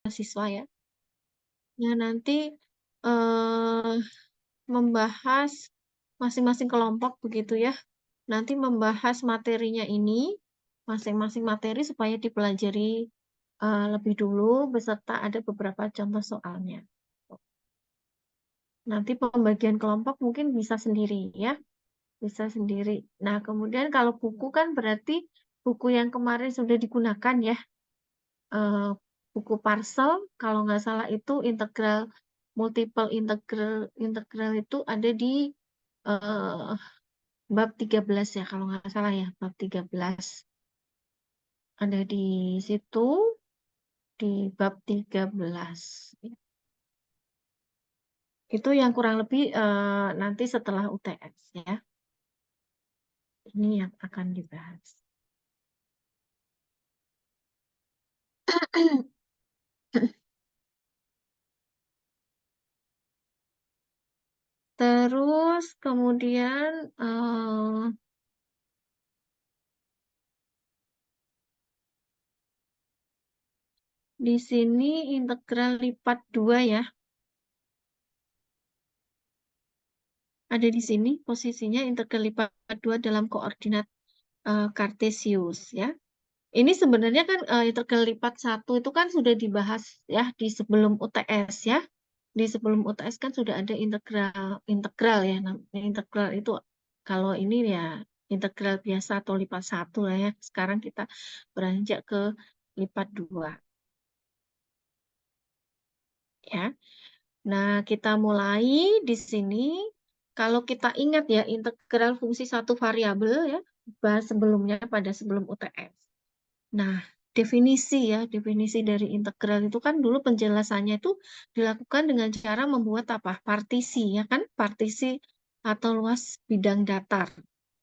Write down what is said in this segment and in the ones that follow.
siswa ya. Nah, nanti eh, membahas masing-masing kelompok begitu ya. Nanti membahas materinya ini, masing-masing materi supaya dipelajari lebih dulu beserta ada beberapa contoh soalnya. Nanti pembagian kelompok mungkin bisa sendiri ya, bisa sendiri. Nah, kemudian kalau buku kan berarti buku yang kemarin sudah digunakan ya. Eh, buku Parsel kalau nggak salah itu integral multiple integral integral itu ada di eh, bab 13 ya kalau nggak salah ya, bab 13. Ada di situ di bab 13. Itu yang kurang lebih nanti setelah UTS ya. Ini yang akan dibahas. Terus kemudian di sini integral lipat 2 ya. Ada di sini posisinya integral lipat 2 dalam koordinat Kartesius ya. Ini sebenarnya kan integral lipat 1 itu kan sudah dibahas ya di sebelum UTS ya. Di sebelum UTS kan sudah ada integral integral ya. Namanya integral itu kalau ini ya integral biasa atau lipat 1 lah ya. Sekarang kita beranjak ke lipat 2 ya. Nah, kita mulai di sini. Kalau kita ingat ya integral fungsi satu variabel ya, bahas sebelumnya pada sebelum UTS. Nah, definisi ya, definisi dari integral itu kan dulu penjelasannya itu dilakukan dengan cara membuat apa? Partisi ya kan? Partisi atau luas bidang datar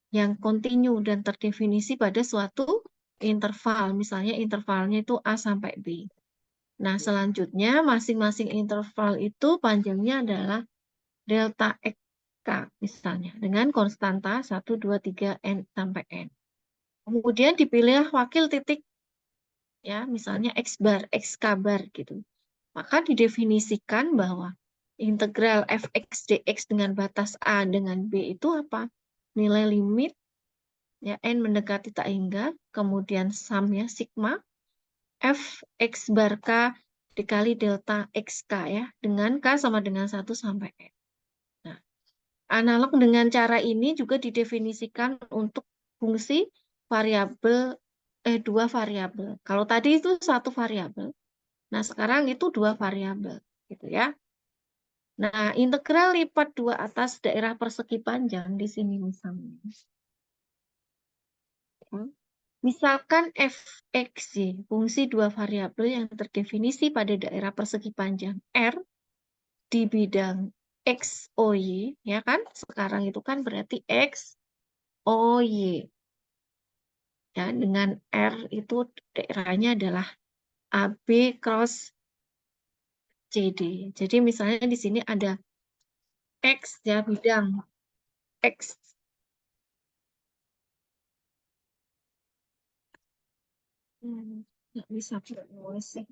yang kontinu dan terdefinisi pada suatu interval. Misalnya intervalnya itu A sampai B. Nah, selanjutnya masing-masing interval itu panjangnya adalah delta XK misalnya dengan konstanta 1, 2, 3, N sampai N. Kemudian dipilih wakil titik ya, misalnya X bar, XK bar gitu. Maka didefinisikan bahwa integral fx dx dengan batas A dengan B itu apa? Nilai limit ya N mendekati tak hingga, kemudian sumnya sigma f x bar K dikali delta XK ya, dengan K sama dengan 1 sampai N. Nah, analog dengan cara ini juga didefinisikan untuk fungsi variabel dua variabel. Kalau tadi itu satu variabel. Nah, sekarang itu dua variabel gitu ya. Nah, integral lipat 2 atas daerah persegi panjang di sini misalnya. Ya. Misalkan fx fungsi dua variabel yang terdefinisi pada daerah persegi panjang R di bidang x, o, y, ya kan? Sekarang itu kan berarti x, o, y. Ya, dengan R itu daerahnya adalah AB cross CD. Jadi misalnya di sini ada X ya, bidang X. Nggak bisa nulis sih.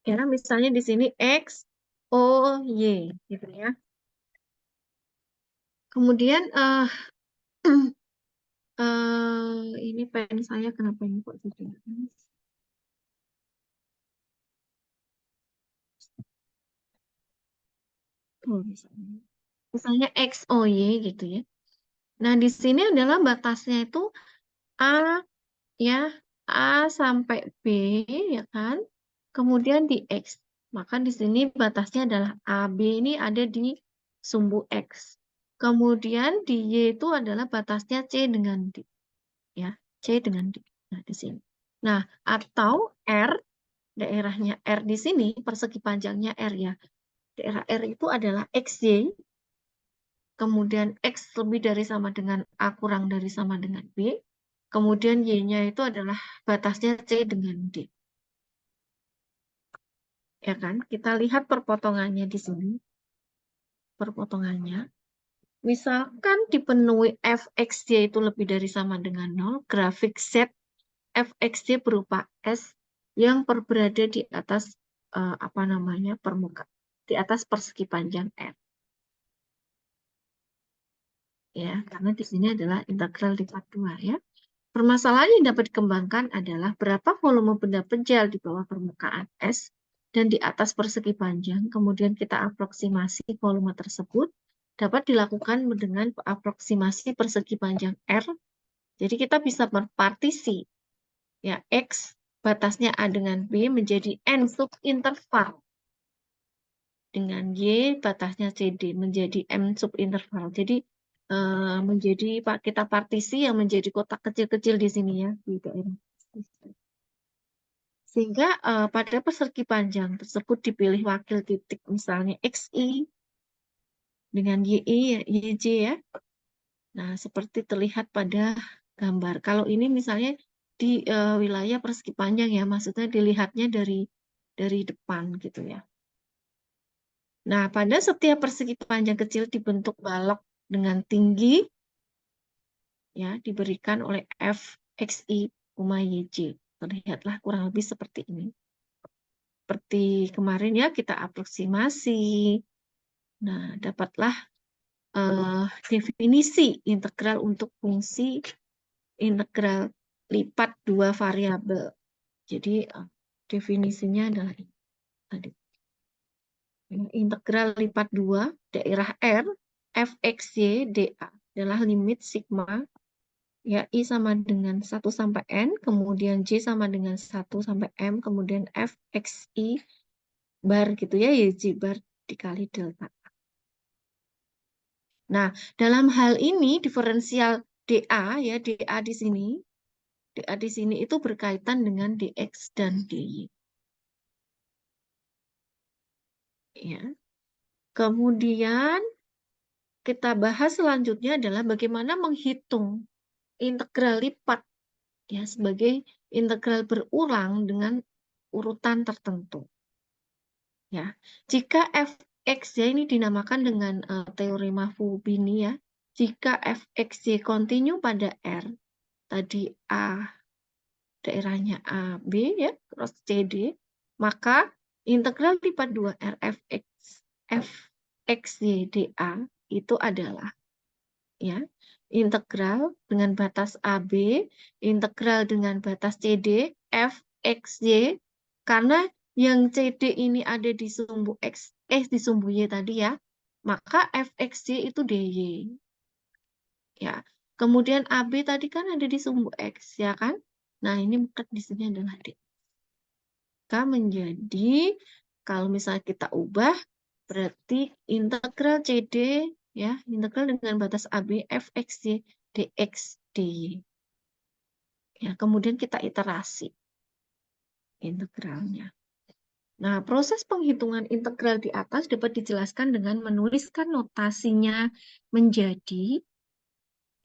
Ya, misalnya di sini X, O, Y, gitu ya. Kemudian ini pen saya kenapa ini kok tidak? Oh, misalnya X, O, Y gitu ya. Nah, di sini adalah batasnya itu A ya, A sampai B ya kan. Kemudian di X. Maka di sini batasnya adalah AB ini ada di sumbu X. Kemudian di Y itu adalah batasnya C dengan D. Ya, C dengan D. Nah, di sini. Nah, atau R, daerahnya R di sini, persegi panjangnya R ya. Daerah R itu adalah XY, kemudian X lebih dari sama dengan A kurang dari sama dengan B, kemudian Y-nya itu adalah batasnya C dengan D. Ya kan? Kita lihat perpotongannya di sini. Perpotongannya. Misalkan dipenuhi fxy itu lebih dari sama dengan 0, grafik Z fxy berupa S yang berada di atas permukaan, di atas persegi panjang R. Ya, karena di sini adalah integral lipat 2 ya. Permasalahan yang dapat dikembangkan adalah berapa volume benda penjal di bawah permukaan S dan di atas persegi panjang, kemudian kita aproksimasi volume tersebut, dapat dilakukan dengan aproksimasi persegi panjang R. Jadi kita bisa berpartisi, ya, X batasnya A dengan B menjadi N subinterval, dengan Y batasnya CD menjadi M subinterval. Jadi menjadi kita partisi yang menjadi kotak kecil-kecil di sini ya, di daerah. Sehingga pada persegi panjang tersebut dipilih wakil titik, misalnya XI dengan YI, YJ ya. Nah, seperti terlihat pada gambar. Kalau ini misalnya di wilayah persegi panjang ya, maksudnya dilihatnya dari depan gitu ya. Nah, pada setiap persegi panjang kecil dibentuk balok dengan tinggi ya diberikan oleh FXI, YJ. Terlihatlah kurang lebih seperti ini. Seperti kemarin ya kita aproksimasi. Nah, dapatlah definisi integral untuk fungsi integral lipat 2 variabel. Jadi definisinya adalah ini tadi. Integral lipat 2 daerah R fxy dA adalah limit sigma ya I sama dengan 1 sampai N, kemudian J sama dengan 1 sampai M, kemudian fxi bar gitu ya, YJ bar dikali delta. Nah, dalam hal ini diferensial dA ya, dA di sini itu berkaitan dengan dx dan dy. Ya. Kemudian kita bahas selanjutnya adalah bagaimana menghitung integral lipat ya sebagai integral berulang dengan urutan tertentu. Ya, jika fxy ini dinamakan dengan teorema Fubini ya, jika fxy kontinu pada R, tadi A daerahnya A, B ya, cross CD, maka integral lipat 2 R fxy dA itu adalah ya integral dengan batas AB, integral dengan batas CD, fxy, karena yang CD ini ada di sumbu X, di sumbu Y tadi ya, maka fxy itu dy. Ya, kemudian AB tadi kan ada di sumbu X, ya kan? Nah, ini maka di sini adalah D. Maka menjadi, kalau misalnya kita ubah, berarti integral CD, ya, integral dengan batas AB, fxy, dx, dy. Ya, kemudian kita iterasi integralnya. Nah, proses penghitungan integral di atas dapat dijelaskan dengan menuliskan notasinya menjadi,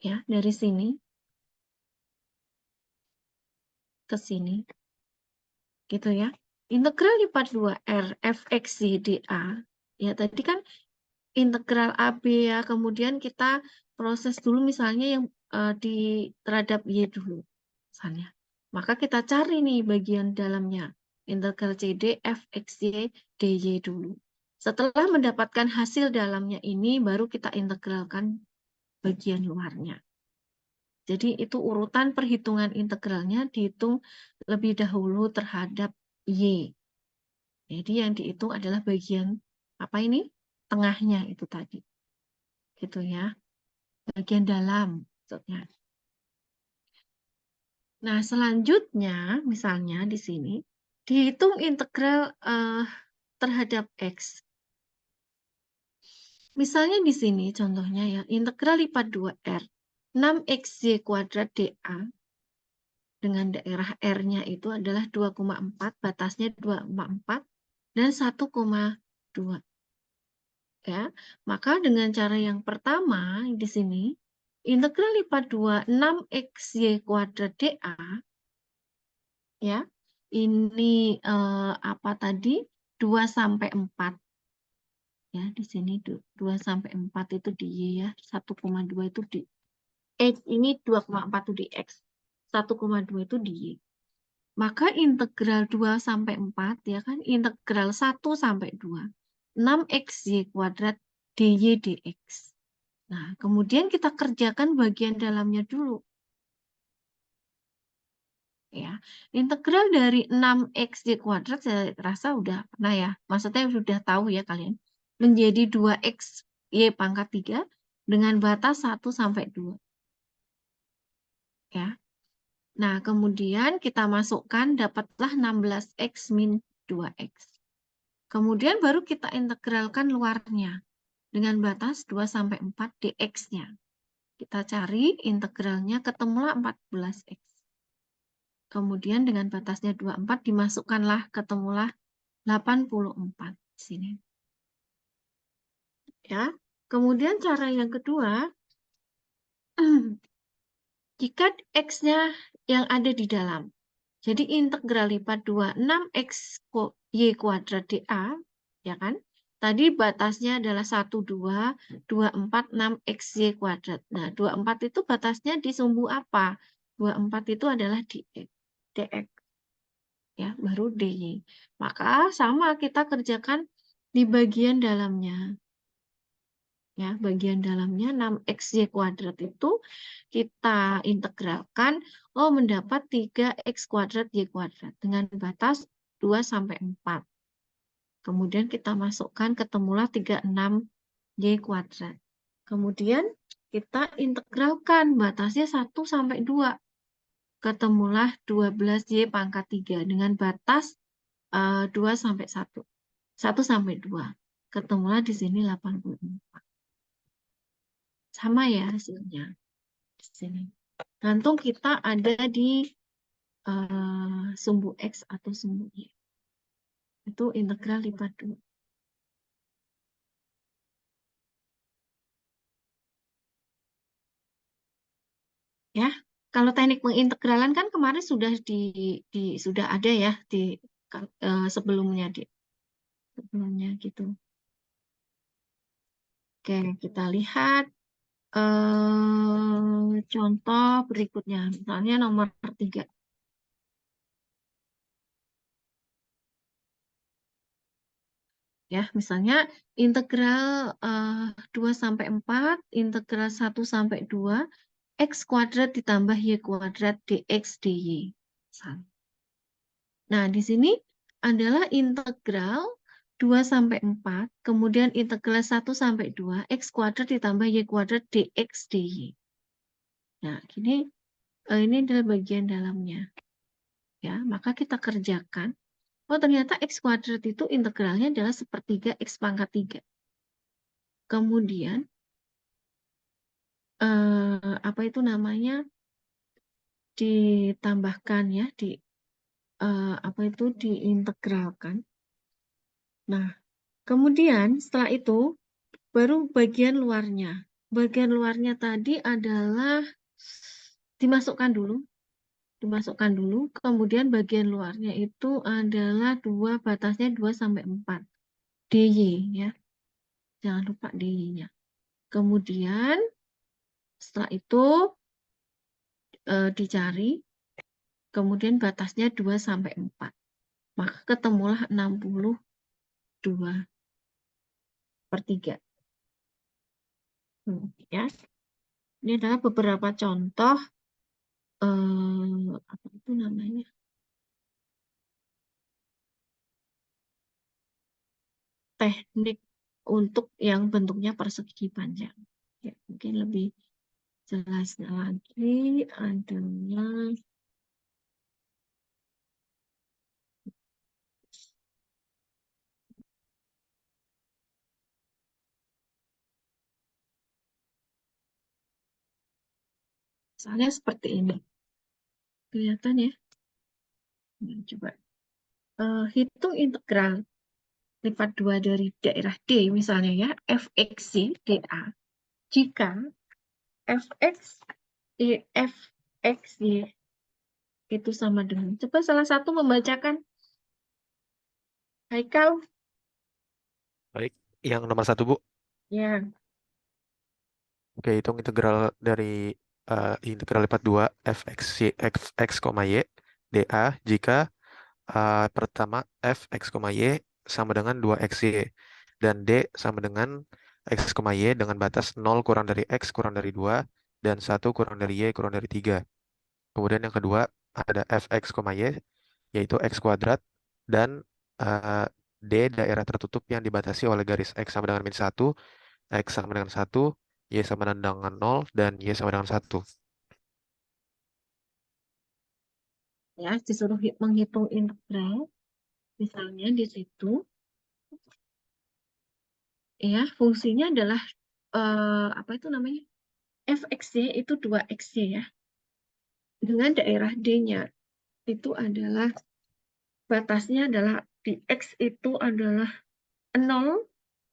ya, dari sini ke sini, gitu ya. Integral lipat 2 R fxy dA, ya tadi kan integral AB ya, kemudian kita proses dulu misalnya yang di terhadap Y dulu, misalnya. Maka kita cari nih bagian dalamnya, integral CD fxy dy dulu. Setelah mendapatkan hasil dalamnya ini, baru kita integralkan bagian luarnya. Jadi itu urutan perhitungan integralnya dihitung lebih dahulu terhadap Y. Jadi yang dihitung adalah bagian apa ini? Tengahnya itu tadi. Gitu ya. Bagian dalam maksudnya. Nah, selanjutnya misalnya di sini dihitung integral terhadap X. Misalnya di sini contohnya ya, integral lipat 2R 6xy kuadrat dA dengan daerah R-nya itu adalah 2,4, batasnya 2,4 dan 1,2. Ya, maka dengan cara yang pertama di sini integral lipat 2 6xy kuadrat dA ya. Ini apa tadi? 2 sampai 4. Ya, di sini 2 sampai 4 itu di Y ya, 1,2 itu di X, ini 2,4 itu di X, 1,2 itu di Y. Maka integral 2 sampai 4 ya kan, integral 1 sampai 2. 6xy kuadrat dy dx. Nah, kemudian kita kerjakan bagian dalamnya dulu. Ya, integral dari 6xy kuadrat saya rasa udah pernah ya. Maksudnya sudah tahu ya kalian. Menjadi 2x y pangkat 3 dengan batas 1 sampai 2. Ya. Nah, kemudian kita masukkan dapatlah 16x min 2x. Kemudian baru kita integralkan luarnya dengan batas 2 sampai 4 dx-nya. Kita cari integralnya, ketemulah 14x. Kemudian dengan batasnya 24 dimasukkanlah, ketemulah 84 di sini. Ya. Kemudian cara yang kedua, jika x-nya yang ada di dalam. Jadi integral lipat 26x y kuadrat dA, ya kan? Tadi batasnya adalah 1, 2, 24, 6xy kuadrat. Nah, 24 itu batasnya di sumbu apa? 24 itu adalah dx. Ya, baru dy. Maka sama kita kerjakan di bagian dalamnya. Ya, bagian dalamnya 6xy kuadrat itu kita integralkan, mendapat 3x kuadrat y kuadrat dengan batas 2 sampai 4. Kemudian kita masukkan, ketemulah 36 y kuadrat. Kemudian kita integralkan, batasnya 1 sampai 2. Ketemulah 12 y pangkat 3 dengan batas 2 sampai 1. 1 sampai 2. Ketemulah di sini 84. Sama ya hasilnya di sini. Gantung kita ada di sumbu X atau sumbu Y. Itu integral lipat 2. Ya, kalau teknik pengintegralan kan kemarin sudah sudah ada ya di sebelumnya gitu. Oke, kita lihat contoh berikutnya, misalnya nomor 3. Ya, misalnya integral 2 sampai 4, integral 1 sampai 2, x kuadrat ditambah y kuadrat dx dy. Nah, di sini adalah integral 2 sampai 4, kemudian integral 1 sampai 2, x kuadrat ditambah y kuadrat dx dy. Nah, ini adalah bagian dalamnya. Ya, maka kita kerjakan. Oh, ternyata x kuadrat itu integralnya adalah sepertiga x pangkat 3. Kemudian, apa itu namanya, ditambahkan ya, diintegralkan. Nah, kemudian setelah itu baru bagian luarnya. Bagian luarnya tadi adalah dimasukkan dulu, kemudian bagian luarnya itu adalah batasnya 2 sampai 4 dy ya. Jangan lupa dy-nya. Kemudian setelah itu dicari, kemudian batasnya 2 sampai 4. Maka ketemulah 62/3. Ya. Ini adalah beberapa contoh apa itu namanya? Teknik untuk yang bentuknya persegi panjang. Ya, mungkin lebih jelasnya lagi adalah misalnya seperti ini. Kelihatan ya? Nah, coba hitung integral lipat 2 dari daerah D misalnya ya, fx dA. Jika fxy itu sama dengan, coba salah satu membacakan. Haikal. Baik, yang nomor 1, Bu. Ya. Oke, hitung integral dari integral lipat 2 fx, y DA jika pertama f x, y sama dengan 2xy dan D sama dengan x, y dengan batas 0 kurang dari x kurang dari 2 dan 1 kurang dari y kurang dari 3. Kemudian yang kedua ada fx, y yaitu x kuadrat dan eh, D daerah tertutup yang dibatasi oleh garis x sama dengan -1, x sama dengan 1, y sama dengan 0 dan y sama dengan 1. Ya, disuruh menghitung integral. Misalnya di situ, ya, fungsinya adalah apa itu namanya? Fxy itu 2xy ya. Dengan daerah D-nya itu adalah batasnya adalah di X itu adalah 0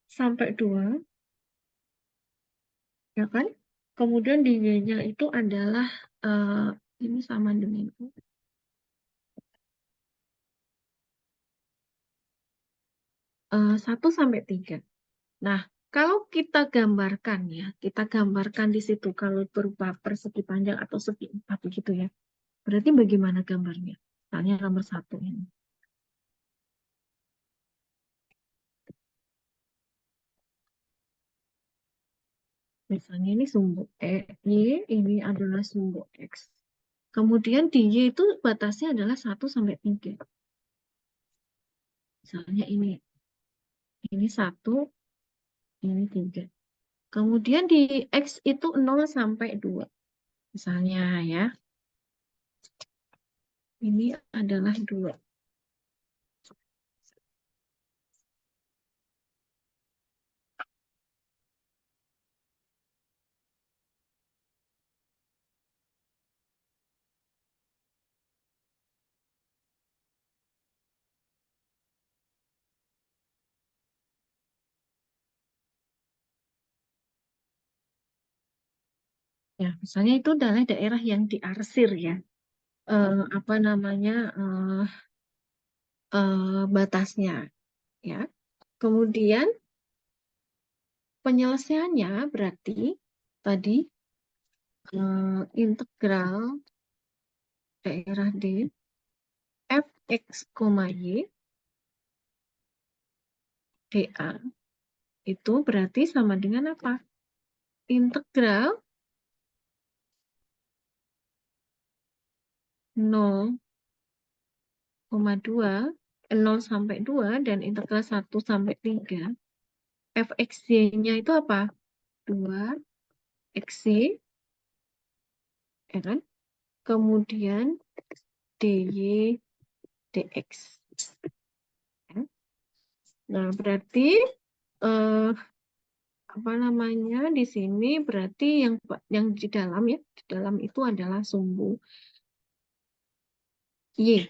sampai 2, ya kan? Kemudian di Y-nya itu adalah ini sama dengan 1 sampai 3. Nah, kalau kita gambarkan ya, kita gambarkan di situ kalau berupa persegi panjang atau segi empat begitu ya. Berarti bagaimana gambarnya? Misalnya nomor 1 ini. Misalnya ini sumbu Y, ini adalah sumbu X. Kemudian di Y itu batasnya adalah 1 sampai 3. Misalnya ini 1, ini 3. Kemudian di X itu 0 sampai 2. Misalnya ya, ini adalah 2. Ya, misalnya itu adalah daerah yang diarsir ya. Apa namanya batasnya ya. Kemudian penyelesaiannya berarti tadi integral daerah D fx, y dA itu berarti sama dengan apa? Integral 0,2 0 sampai 2 dan integral 1 sampai 3 fxy-nya itu apa? 2 xy ya kan? Kemudian dy dx. Ya. Nah, berarti eh, apa namanya di sini berarti yang di dalam ya, di dalam itu adalah sumbu y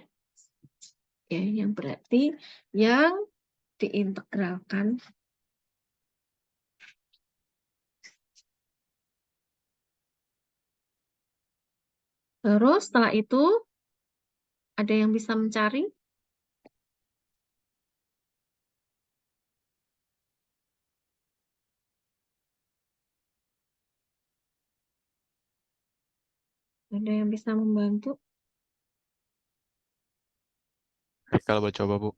ya, yang berarti yang diintegralkan. Terus setelah itu ada yang bisa mencari? Ada yang bisa membantu? Kalau boleh coba, Bu.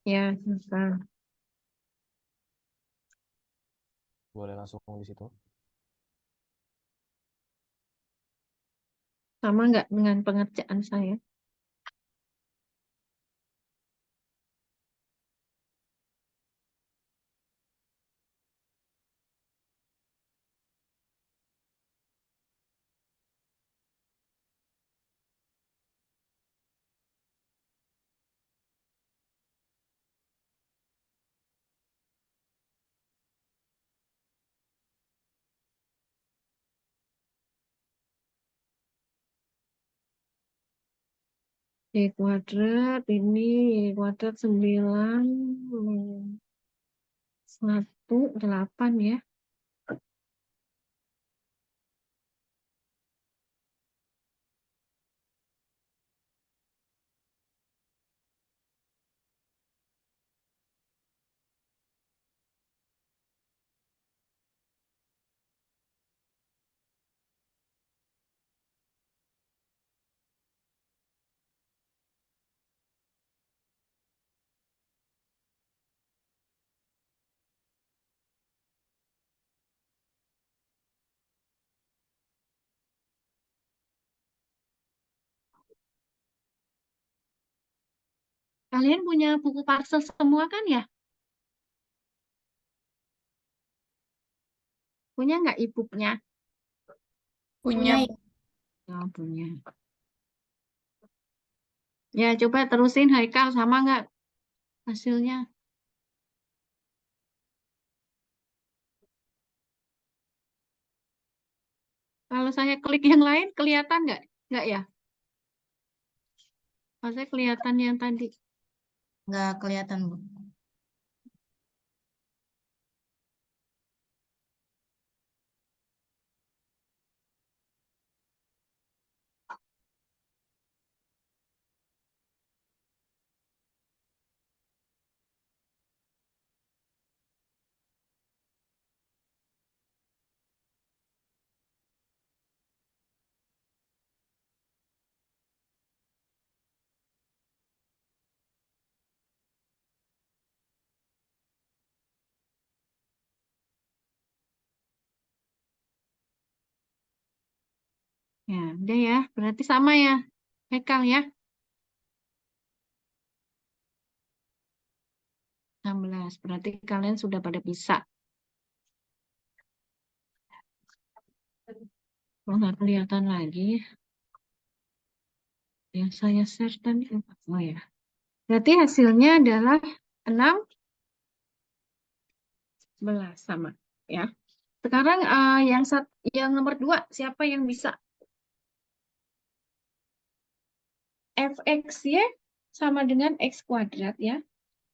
Ya, bisa. Boleh langsung di situ. Sama nggak dengan pengerjaan saya? Y kuadrat ini Y kuadrat 9 1 8 ya. Kalian punya buku Parsel semua kan ya? Punya nggak e-booknya? Punya. Oh, punya. Ya, coba terusin Haikal, sama nggak hasilnya? Kalau saya klik yang lain, kelihatan nggak? Nggak ya? Kalau saya kelihatan yang tadi. Nggak kelihatan, Bu. Ya, udah ya. Berarti sama ya, Haikal ya. 16. Berarti kalian sudah pada bisa. Kalau nggak kelihatan lagi, yang saya share tadi. Oh ya. Berarti hasilnya adalah 16 sama. Ya. Sekarang yang nomor 2, siapa yang bisa? Fxy sama dengan X kuadrat ya.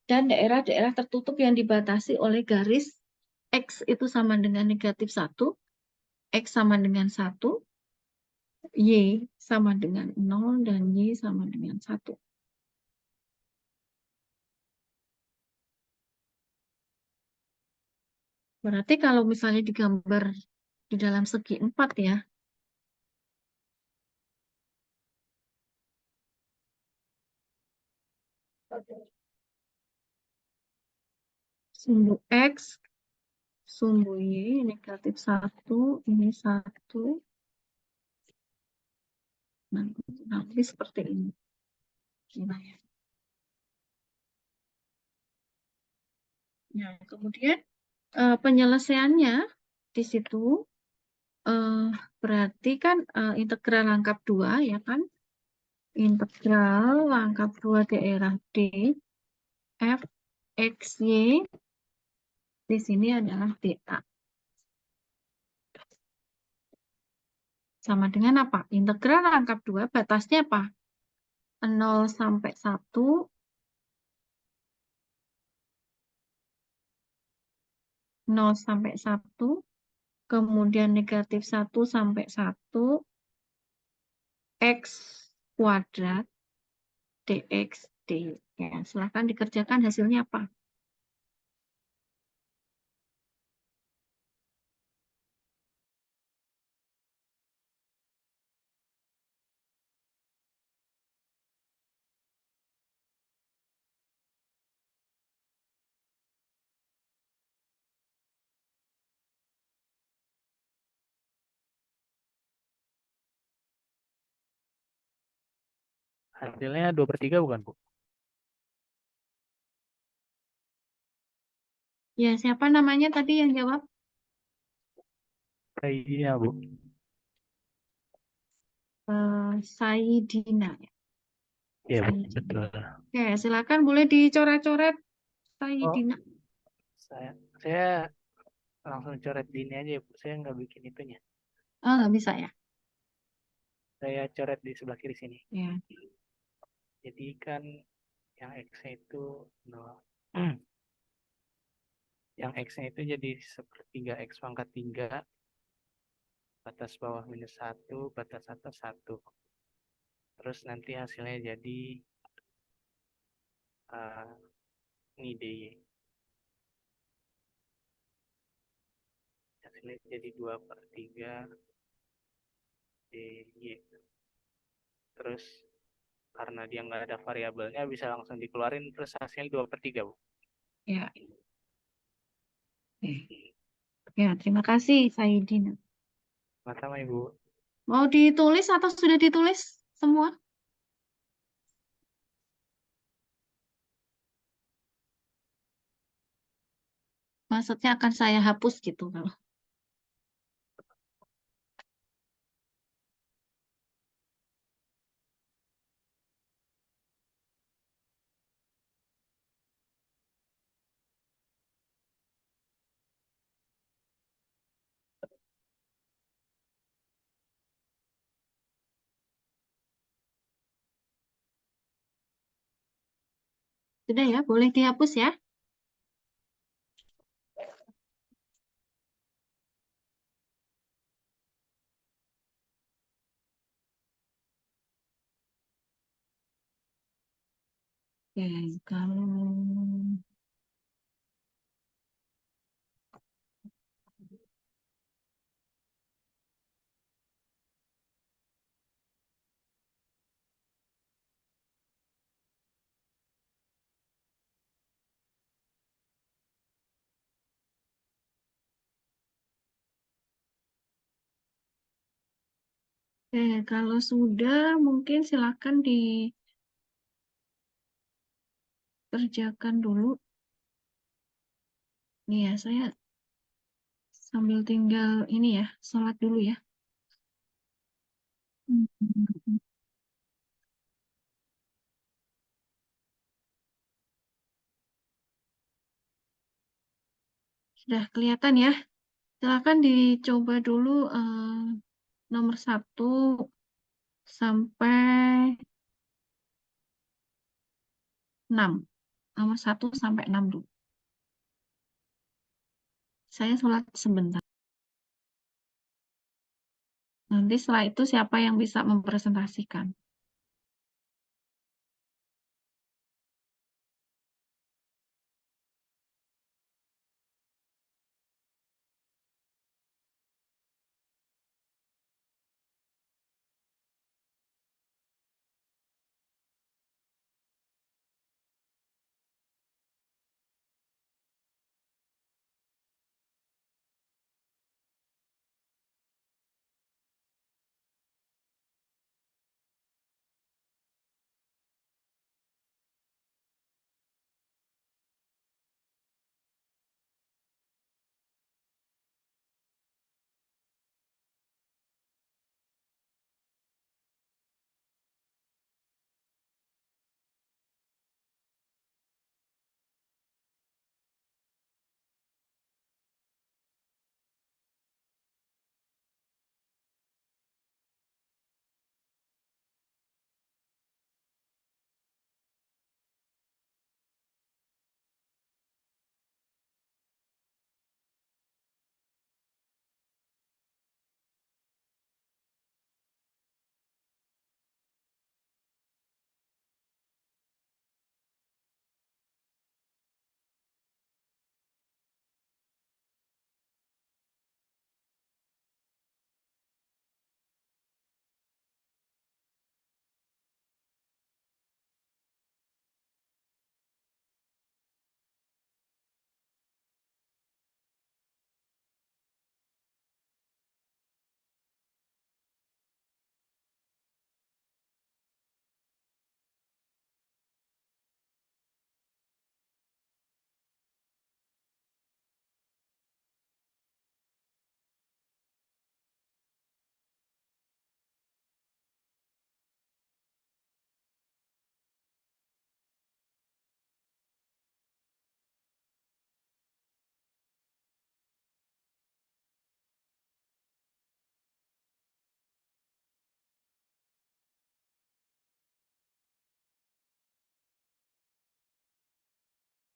Dan daerah-daerah tertutup yang dibatasi oleh garis X itu sama dengan negatif 1, X sama dengan 1, Y sama dengan 0, dan Y sama dengan 1. Berarti kalau misalnya digambar di dalam segi 4 ya, sumbu X, sumbu Y, negatif 1, ini 1. Nah, nanti seperti ini. Nah, ya, kemudian penyelesaiannya di situ berarti kan integral rangkap 2 ya kan? Integral rangkap 2 daerah D F X Y di sini adalah dA. Sama dengan apa? Integral rangkap 2 batasnya apa? 0 sampai 1, 0 sampai 1, kemudian negatif 1 sampai 1, X kuadrat, dx, dy. Ya, silahkan dikerjakan hasilnya apa? Hasilnya 2/3 bukan, Bu? Ya, siapa namanya tadi yang jawab? Iya, Bu. Saidina. Iya, Bu. Saidina. Betul. Oke, silakan boleh dicoret-coret Oh, Saidina. saya langsung coret di ini aja, Bu. Saya nggak bikin itunya. Oh, nggak bisa ya? Saya coret di sebelah kiri sini. Ya. Jadi kan yang X-nya itu 0. Yang X-nya itu jadi 1/3 X pangkat 3. Batas bawah -1, batas atas 1. Terus nanti hasilnya jadi ini DY. Hasilnya jadi 2/3 DY. Terus karena dia nggak ada variabelnya bisa langsung dikeluarin, terus hasilnya 2/3, Bu. Ya. Ya, terima kasih Saidina. Sama-sama, Ibu. Mau ditulis atau sudah ditulis semua? Maksudnya akan saya hapus gitu kalau. Sudah ya, boleh dihapus ya. Oke, kalau sudah mungkin silakan dikerjakan dulu. Nih ya, saya sambil tinggal ini ya, sholat dulu ya. Sudah kelihatan ya. Silakan dicoba dulu nomor 1 sampai 6. Nomor 1 sampai 6 dulu. Saya sholat sebentar. Nanti setelah itu siapa yang bisa mempresentasikan?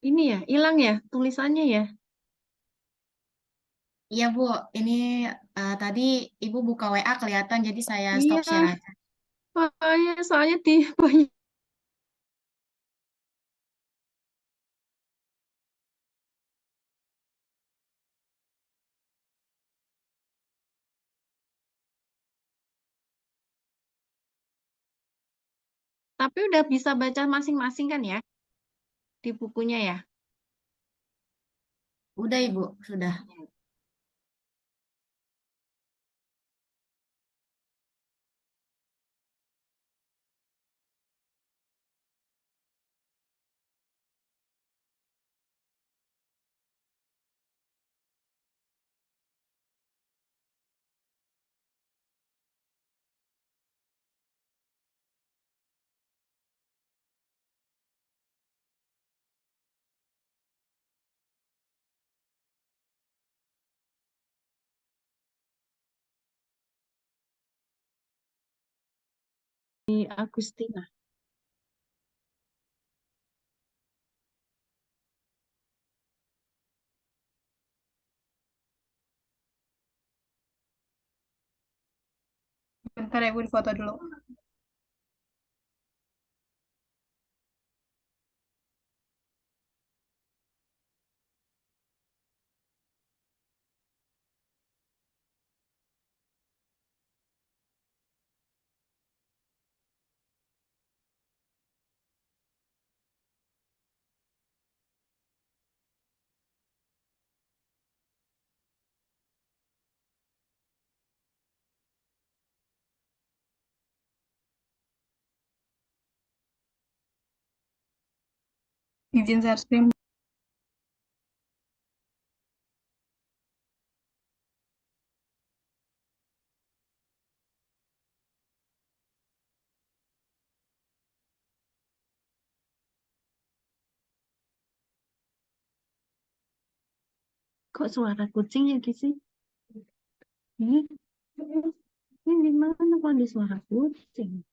Ini ya, hilang ya tulisannya ya. Iya Bu, ini tadi Ibu buka WA kelihatan jadi saya stop Iya, share aja. soalnya di banyak. Tapi udah bisa baca masing-masing kan ya di bukunya ya. Udah Ibu, sudah. Agustina. Bentar ya, Bu, di foto dulu. Izin share screen. Kok suara kucing ya, sih? Ini di mana kok ada suara kucing?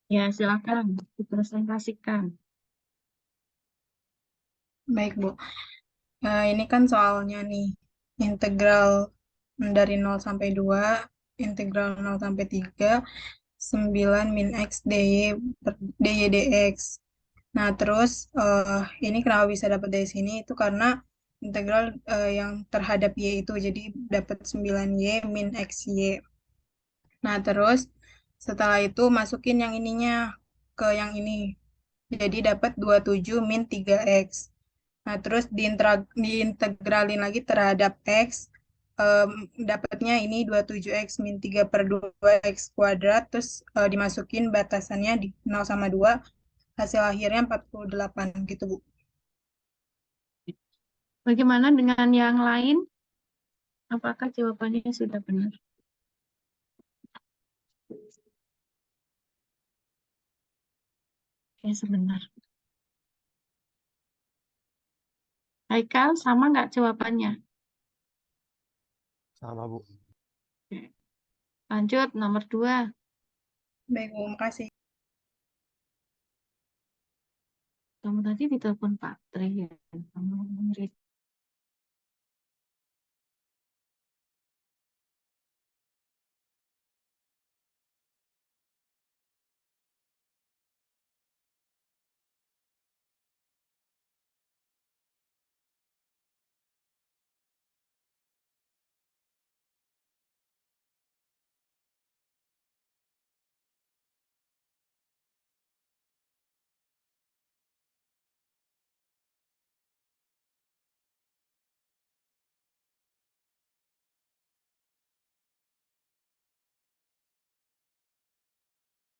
Ya, silakan dipresentasikan. Baik, Bu. Ini kan soalnya nih, integral dari 0 sampai 2, integral 0 sampai 3, 9 min X dy per dy dx. Nah, terus ini kenapa bisa dapat dari sini? Itu karena integral yang terhadap y itu, jadi dapat 9y min xy. Nah, terus setelah itu masukin yang ininya ke yang ini. Jadi dapat 27 min 3x. Nah, terus diintegralin lagi terhadap x, dapatnya ini 27x min 3 per 2x kuadrat, terus dimasukin batasannya di 0 sama 2, hasil akhirnya 48 gitu, Bu. Bagaimana dengan yang lain? Apakah jawabannya sudah benar? Oke, sebentar. Haikal, sama nggak jawabannya? Sama, Bu. Oke. Lanjut, nomor 2. Baik, Bu, makasih. Kamu tadi ditelepon Pak Tri ya? Kamu mirip.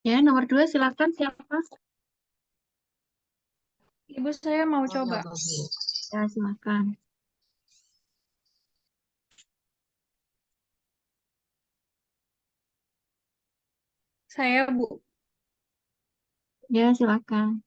Ya, nomor 2 silakan siapa? Ibu, saya mau coba. Ya, silakan. Saya, Bu. Ya, silakan.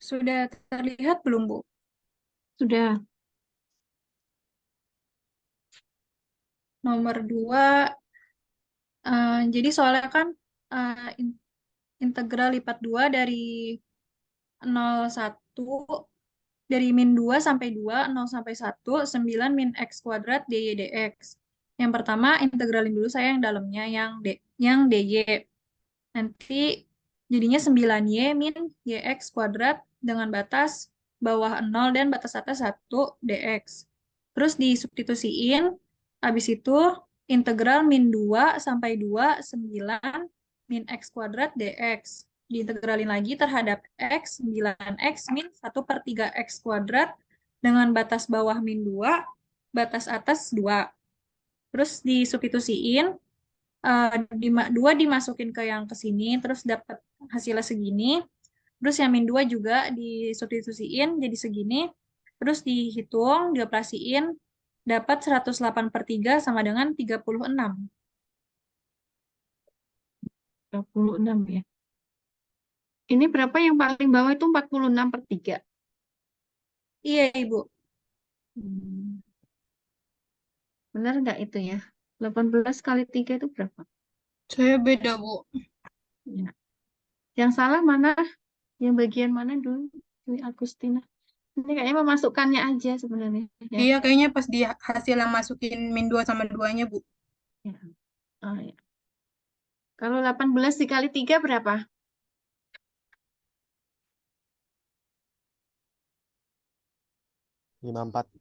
Sudah terlihat belum, Bu? Sudah. Nomor 2, jadi soalnya kan integral lipat 2 dari 01, dari min 2 sampai 2, 0 sampai 1, 9 min x kuadrat dy dx. Yang pertama, integralin dulu saya yang dalamnya, yang dy. Nanti jadinya 9y min yx kuadrat dengan batas bawah 0 dan batas atas 1 dx. Terus disubstitusiin, habis itu integral min 2 sampai 2, 9 min x kuadrat dx. Diintegralin lagi terhadap x, 9x min 1 per 3x kuadrat dengan batas bawah min 2, batas atas 2. Terus disubstitusiin, 2 dimasukin ke yang ke sini, terus dapat hasilnya segini. Terus yang min 2 juga disubstitusiin jadi segini. Terus dihitung, dioperasiin, dapat 108/3 sama dengan 36. 36 ya. Ini berapa yang paling bawah itu 46/3. Iya, Ibu. Benar nggak itu ya? 18 kali 3 itu berapa? Saya beda, Bu. Ya. Yang salah mana? Yang bagian mana dulu? Ini Agustina. Ini kayaknya memasukkannya aja sebenarnya. Ya. Iya, kayaknya pas di hasil yang masukin min 2 sama 2-nya, Bu. Ya. Oh, ya. Kalau 18 dikali 3 berapa? Lima empat.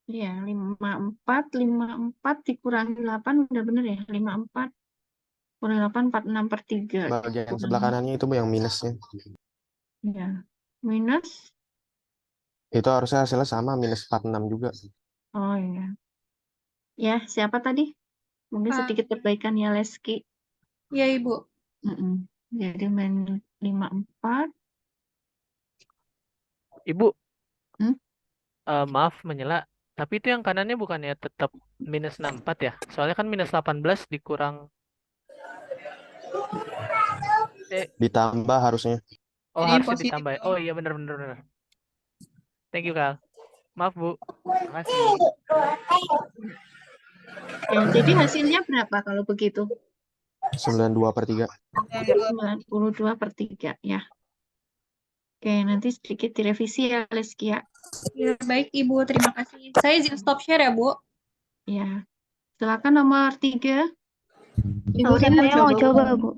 Iya, 54 dikurangi 8 udah bener ya? 54 kurangi 8, 46/3. Bagian sebelah kanannya itu Bu yang minusnya. Ya. Minus. Itu harusnya hasilnya sama, minus 46 juga. Oh iya. Ya, siapa tadi? Mungkin Ah, sedikit perbaikan ya, Leski. iya, Ibu. Mm-mm. Jadi minus 54. Ibu, Hmm? maaf menyela, tapi itu yang kanannya bukannya tetap minus 64 ya? Soalnya kan minus 18 dikurang Ditambah harusnya. oh Jadi harusnya positif ditambah ya? dong. Oh iya benar benar benar. Thank you, Kal. Maaf, Bu. Makasih. Ya, jadi hasilnya berapa kalau begitu? 92/3. 92/3 ya. Oke, nanti sedikit direvisi ya, Leski ya. Ya, baik, Ibu. Terima kasih. Saya izin stop share ya, Bu. Ya, silakan nomor 3. Ibu, saya mau coba, Bu.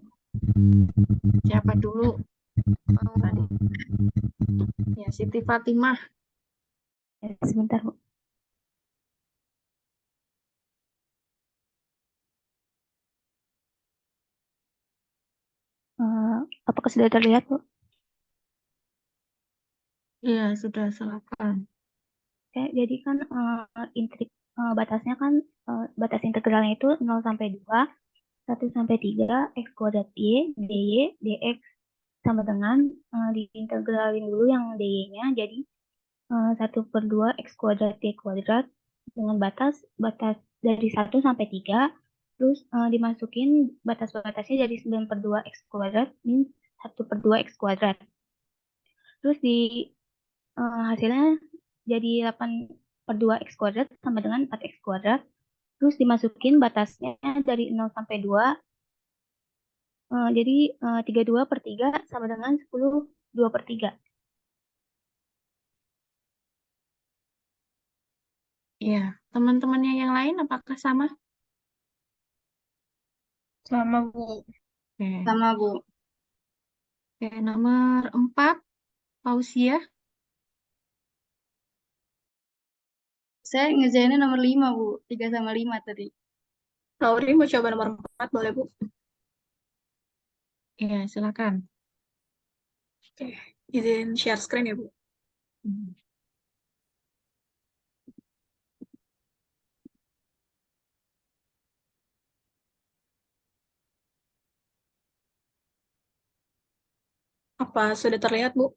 Siapa dulu? Tadi. Ya, Siti Fatimah. Sebentar, Bu. Apakah sudah terlihat, Bu? Iya, sudah silakan. Oke, jadi kan batasnya kan batas integralnya itu 0 sampai 2, 1 sampai 3, x kuadrat y, dy, dx sama dengan diintegralin dulu yang dy-nya jadi 1/2 x kuadrat y kuadrat dengan batas dari 1 sampai 3, terus dimasukin batas-batasnya dari 9/2 x kuadrat min 1/2 x kuadrat. Terus di hasilnya jadi 8/2 x kuadrat sama dengan 4x kuadrat. Terus dimasukin batasnya dari 0 sampai 2. Jadi 32/3 sama dengan 10 2/3. Ya, teman-temannya yang lain apakah sama? Sama, Bu. Oke. Sama, Bu. Oke, nomor 4, Pausia. Saya ngerjainnya nomor 5, Bu. 3 sama 5 tadi. Lauri mau coba nomor 4, boleh, Bu? Ya, silakan. Oke, izin share screen ya, Bu. Apa sudah terlihat, Bu?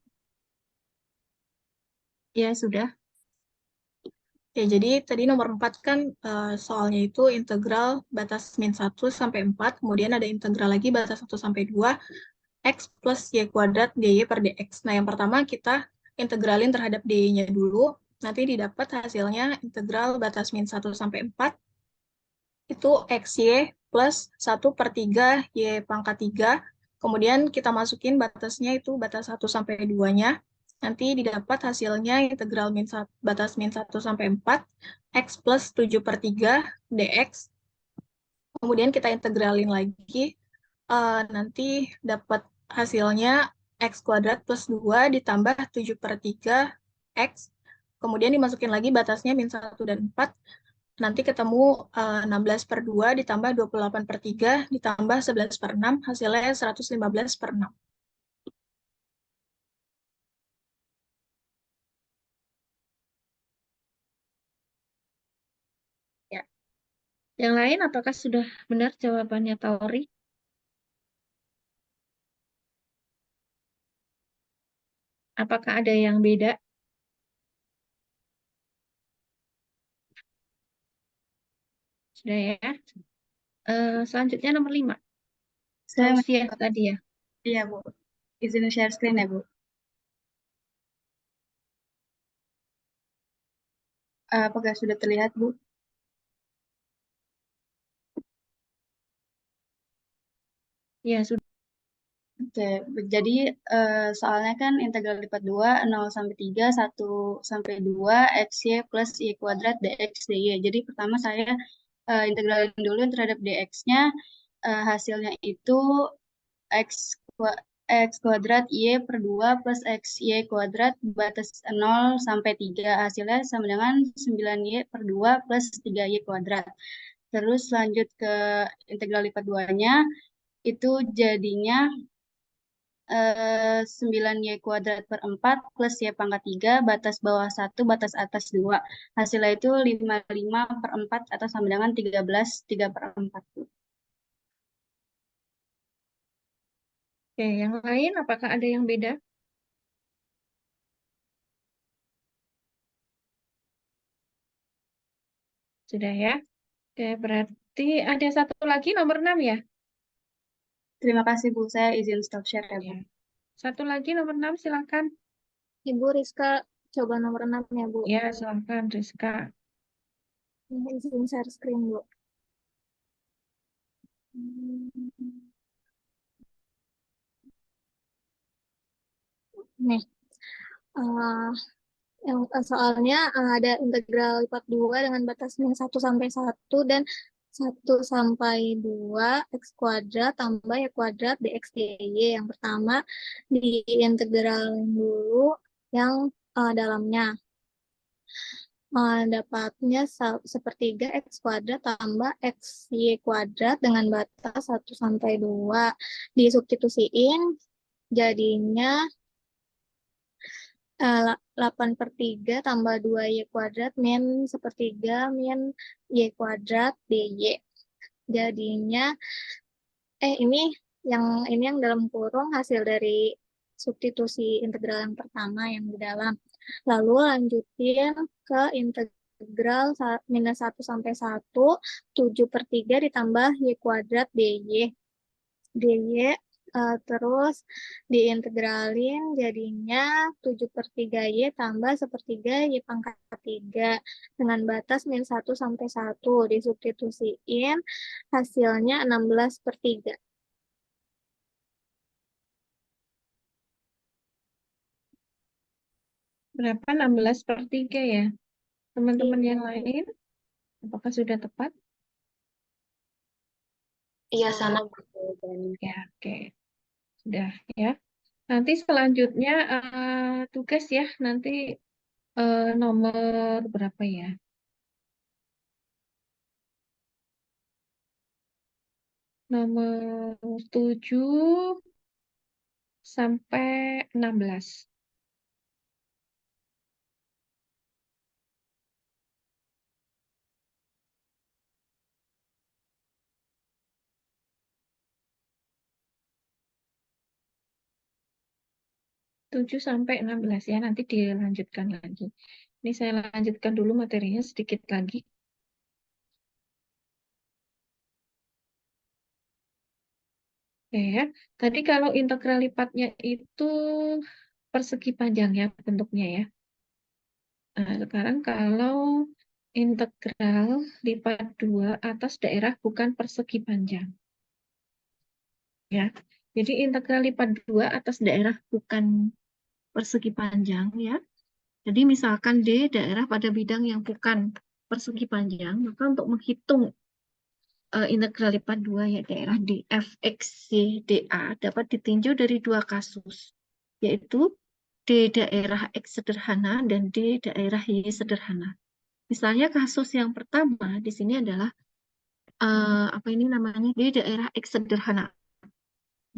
Ya, sudah. Ya, jadi tadi nomor 4 kan soalnya itu integral batas min 1 sampai 4, kemudian ada integral lagi batas 1 sampai 2, x plus y kuadrat dy per dx. Nah, yang pertama kita integralin terhadap dy-nya dulu, nanti didapat hasilnya integral batas min 1 sampai 4, itu xy plus 1/3 y pangkat 3, kemudian kita masukin batasnya itu batas 1 sampai 2-nya, nanti didapat hasilnya integral batas min 1 sampai 4, x plus 7/3 dx, kemudian kita integralin lagi, nanti dapat hasilnya x kuadrat plus 2 ditambah 7/3 x, kemudian dimasukin lagi batasnya min 1 dan 4, nanti ketemu 16/2 ditambah 28/3 ditambah 11/6, hasilnya 115/6. Ya. Yang lain apakah sudah benar jawabannya, Tauri? Apakah ada yang beda? Sudah ya. Selanjutnya nomor 5. Saya Tausiah tadi ya. iya, Bu. Izin share screen ya, Bu. Apakah sudah terlihat, Bu? Ya, sudah. Oke, jadi soalnya kan integral lipat 2, 0 sampai 3, 1 sampai 2, XY plus Y kuadrat DX DY. Jadi pertama saya integralin dulu terhadap DX-nya, hasilnya itu X, X kuadrat Y per 2 plus XY kuadrat batas 0 sampai 3. Hasilnya sama dengan 9Y per 2 plus 3Y kuadrat. Terus lanjut ke integral lipat 2-nya, itu jadinya 9Y kuadrat per 4 plus Y pangkat 3, batas bawah 1, batas atas 2. Hasilnya itu 55 per 4 atau sama dengan 13, 3 per 4. Oke, yang lain apakah ada yang beda? Sudah ya. Oke, berarti ada satu lagi nomor 6 ya? Terima kasih, Bu. Saya izin stop share ya, Bu. Ya. Satu lagi nomor 6, silakan. Ibu Rizka coba nomor 6 ya, Bu. Ya, silakan Rizka. Izin share screen, Bu. Nih, yang soalnya ada integral lipat 2 dengan batas min 1 sampai 1 dan 1 sampai 2 X kuadrat tambah Y kuadrat DX DY. Yang pertama diintegralin dulu yang dalamnya. Dapatnya sepertiga X kuadrat tambah XY kuadrat dengan batas 1 sampai 2. Disubstitusiin jadinya 8 per 3 tambah 2Y kuadrat min sepertiga min Y kuadrat DY. Jadinya, ini yang dalam kurung hasil dari substitusi integral yang pertama yang di dalam. Lalu lanjutin ke integral minus 1 sampai 1, 7 per 3 ditambah Y kuadrat DY. DY terus diintegralin jadinya 7 per 3Y tambah sepertiga Y pangkat 3 dengan batas min 1 sampai 1. Disubstitusiin hasilnya 16 per 3. Berapa? 16 per 3 ya? Teman-teman Iya. yang lain, apakah sudah tepat? Iya, sama. Ya, oke. Sudah ya. Nanti selanjutnya tugas ya, nanti nomor berapa ya? Nomor 7 sampai 16. Tujuh sampai 16 ya, nanti dilanjutkan lagi. Ini saya lanjutkan dulu materinya sedikit lagi. Oke ya, tadi kalau integral lipatnya itu persegi panjang ya bentuknya ya. Nah, sekarang kalau integral lipat 2 atas daerah bukan persegi panjang. Ya, jadi integral lipat 2 atas daerah bukan persegi panjang ya. Jadi misalkan D daerah pada bidang yang bukan persegi panjang, maka untuk menghitung integral lipat 2 ya daerah df x y dA dapat ditinjau dari dua kasus, yaitu D daerah X sederhana dan D daerah Y sederhana. Misalnya kasus yang pertama di sini adalah apa ini namanya D daerah X sederhana.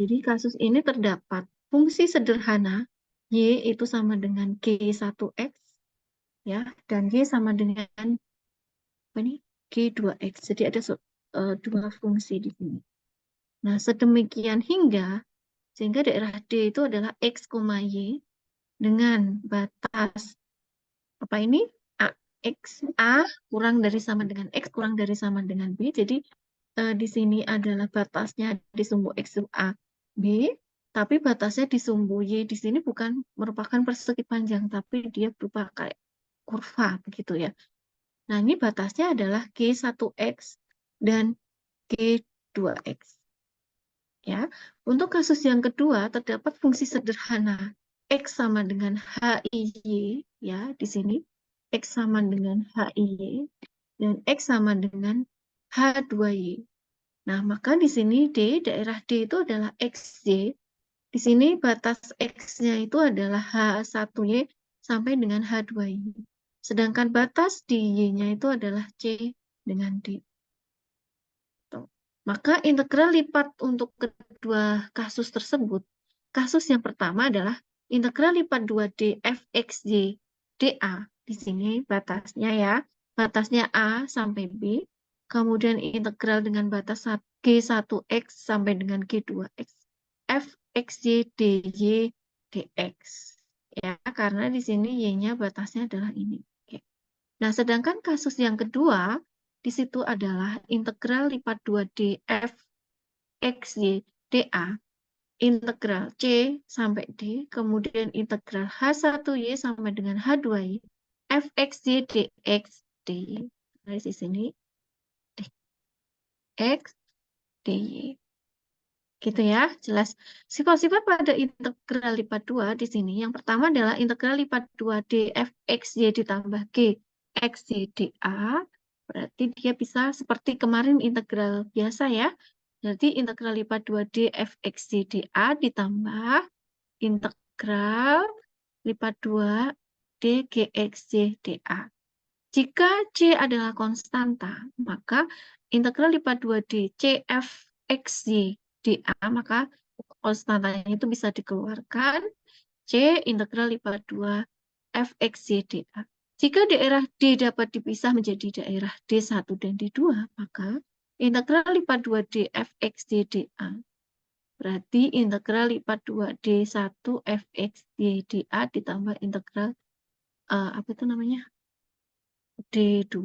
Jadi kasus ini terdapat fungsi sederhana Y itu sama dengan G1X ya, dan Y sama dengan apa ini? G2X. Jadi ada dua fungsi di sini. Nah, sedemikian hingga sehingga daerah D itu adalah X, Y dengan batas apa ini? A kurang dari sama dengan X kurang dari sama dengan B. Jadi di sini adalah batasnya di sumbu X sub A B, tapi batasnya di sumbu Y di sini bukan merupakan persegi panjang, tapi dia berupa kayak kurva begitu ya. Nah, ini batasnya adalah G1X dan G2X. Ya, untuk kasus yang kedua terdapat fungsi sederhana X sama dengan HIY ya di sini X sama dengan HIY dan X sama dengan H2Y. Nah, maka di sini daerah D itu adalah XY. Di sini batas X-nya itu adalah H1Y sampai dengan H2Y. Sedangkan batas di Y-nya itu adalah C dengan D. Tuh. Maka integral lipat untuk kedua kasus tersebut. Kasus yang pertama adalah integral lipat 2D fxy dA. Di sini batasnya ya. Batasnya A sampai B. Kemudian integral dengan batas G1X sampai dengan G2X. fxy dy dx. Ya, karena di sini Y-nya batasnya adalah ini. Oke. Nah, sedangkan kasus yang kedua, di situ adalah integral lipat 2D fxy dA, integral C sampai D, kemudian integral H1Y sampai dengan H2Y, fxy dx dy. Nah, di sini dx dy. Gitu ya, jelas. Sifat-sifat pada integral lipat 2 di sini. Yang pertama adalah integral lipat 2D fxy ditambah G xy dA. Berarti dia bisa seperti kemarin integral biasa ya. Berarti integral lipat 2D fxy dA ditambah integral lipat 2 D gxy dA. Jika C adalah konstanta, maka integral lipat 2D CFXY dA, maka konstantanya itu bisa dikeluarkan. C integral lipat 2 fxy dA. Jika daerah D dapat dipisah menjadi daerah D1 dan D2, maka integral lipat 2D fxy dA. Berarti integral lipat 2D1 fxy dA ditambah integral apa itu namanya? D2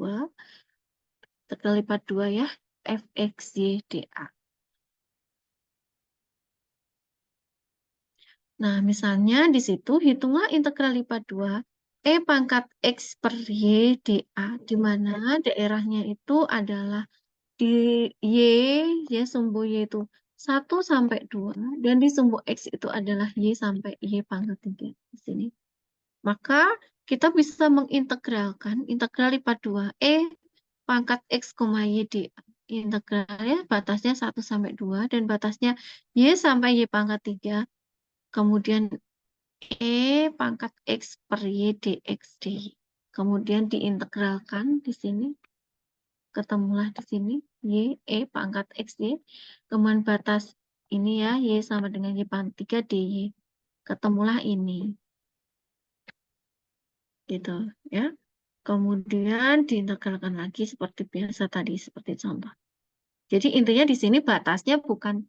integral lipat 2 ya fxy dA. Nah, misalnya di situ hitunglah integral lipat 2 E pangkat X per Y dA, di mana daerahnya itu adalah di Y, ya sumbu Y itu 1 sampai 2, dan di sumbu X itu adalah Y sampai Y pangkat 3 di sini. Maka kita bisa mengintegralkan integral lipat 2 E pangkat X, Y dA. Integralnya batasnya 1 sampai 2 dan batasnya Y sampai Y pangkat 3. Kemudian E pangkat X per Y dx dy. Kemudian diintegralkan di sini. Ketemulah di sini Y, E pangkat X, Y. Kemudian batas ini ya, Y sama dengan Y pangkat 3 dy. Ketemulah ini. Gitu ya. Kemudian diintegralkan lagi seperti biasa tadi, seperti contoh. Jadi intinya di sini batasnya bukan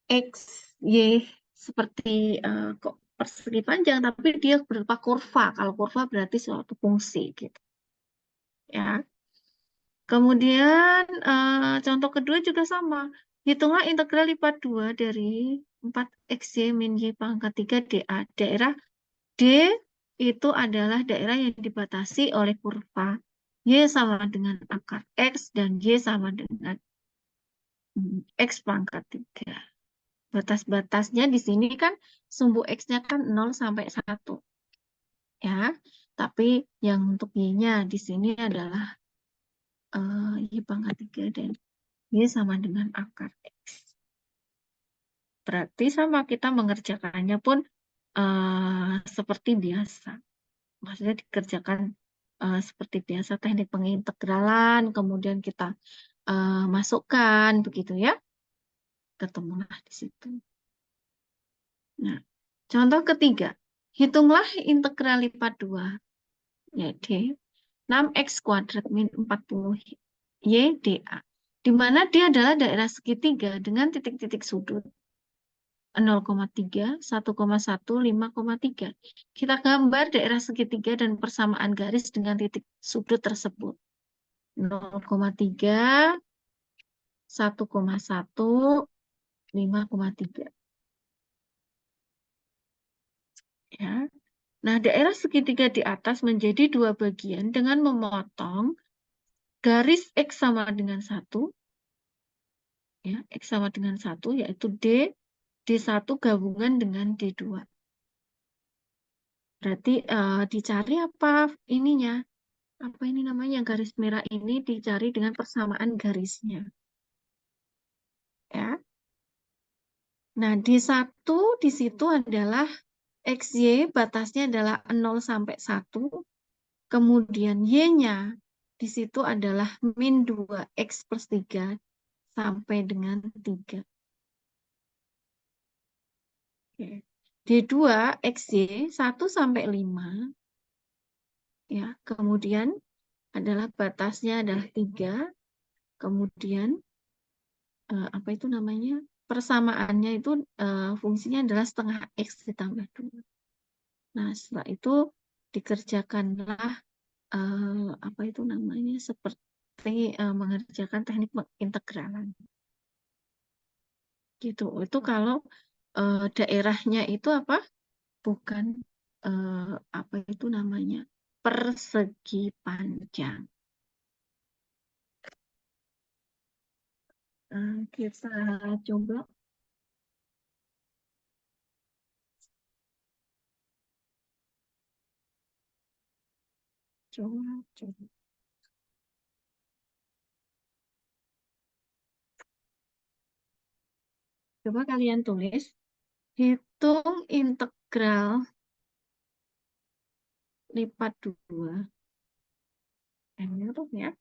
X, Y seperti kok persegi panjang, tapi dia berupa kurva. Kalau kurva berarti suatu fungsi gitu. Ya. Kemudian contoh kedua juga sama. Hitunglah integral lipat 2 dari 4xy min y pangkat 3 dA. Daerah D itu adalah daerah yang dibatasi oleh kurva y sama dengan akar x dan y sama dengan x pangkat 3. Batas-batasnya di sini kan sumbu X-nya kan 0 sampai 1. Ya. Tapi yang untuk Y-nya di sini adalah Y pangkat 3 dan Y sama dengan akar X. Berarti sama kita mengerjakannya pun seperti biasa. Maksudnya dikerjakan seperti biasa teknik pengintegralan, kemudian kita masukkan begitu ya. Ketemulah di situ. Nah, contoh ketiga, hitunglah integral lipat 2, yaitu 6x kuadrat min 40 y dA, di mana dia adalah daerah segitiga dengan titik-titik sudut. 0,3, 1,1, 5,3. Kita gambar daerah segitiga dan persamaan garis dengan titik sudut tersebut. 0,3, 1,1, 5,3. Ya. Nah, daerah segitiga di atas menjadi dua bagian dengan memotong garis X sama dengan 1, ya, X sama dengan 1, yaitu D1 gabungan dengan D2. Berarti dicari apa ininya? Apa ini namanya? Garis merah ini dicari dengan persamaan garisnya. Ya. Nah, D1 di situ adalah XY, batasnya adalah 0 sampai 1. Kemudian Y-nya di situ adalah min 2X plus 3 sampai dengan 3. Oke. D2 XY 1 sampai 5. Ya, kemudian adalah batasnya adalah 3. Kemudian apa itu namanya? Persamaannya itu fungsinya adalah setengah X ditambah 2. Nah, setelah itu dikerjakanlah apa itu namanya? Seperti mengerjakan teknik integralan. Gitu. Itu kalau daerahnya itu apa? Bukan apa itu namanya? Persegi panjang. Kita coba coba. Coba kalian tulis hitung integral lipat 2. Tuh ya.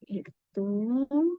Hitung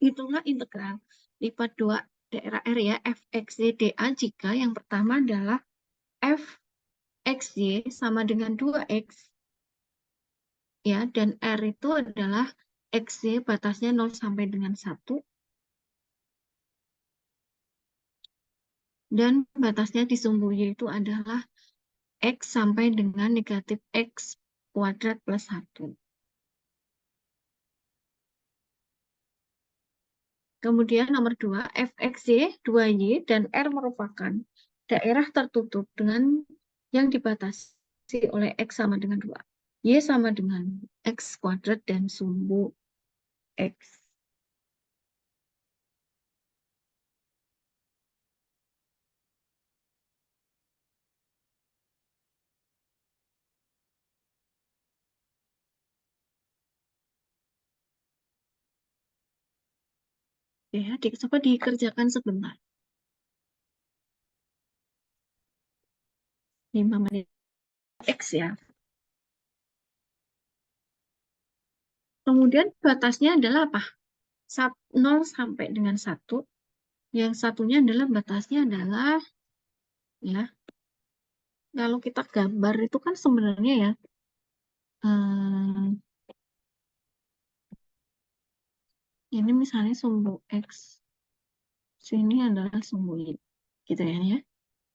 hitunglah integral lipat 2 daerah R ya, fxy dA jika yang pertama adalah fxy sama dengan 2x ya, dan R itu adalah xy batasnya 0 sampai dengan 1 dan batasnya di sumbu Y itu adalah x sampai dengan negatif x kuadrat plus 1. Kemudian nomor 2, fxy, 2y, dan R merupakan daerah tertutup dengan yang dibatasi oleh x sama dengan 2. Y sama dengan x kuadrat dan sumbu x. Ya, coba dikerjakan sebentar. 5 menit X ya. Kemudian batasnya adalah apa? 0 sampai dengan 1. Yang satunya adalah batasnya adalah ya. Kalau kita gambar itu kan sebenarnya ya ini misalnya sumbu X. Sini adalah sumbu Y. Gitu ya.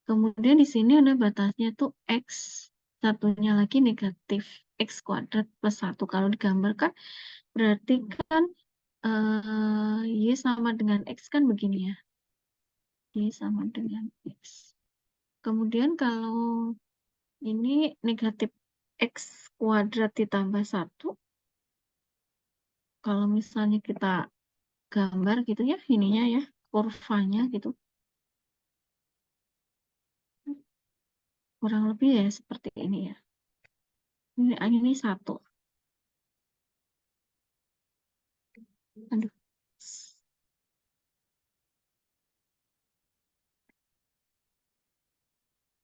Kemudian di sini ada batasnya tuh X. Satunya lagi negatif X kuadrat plus 1. Kalau digambarkan berarti kan Y sama dengan X kan begini ya. Y sama dengan X. Kemudian kalau ini negatif X kuadrat ditambah 1. Kalau misalnya kita gambar gitu ya, ininya ya, kurvanya gitu. Kurang lebih ya seperti ini ya. Ini 1. Aduh.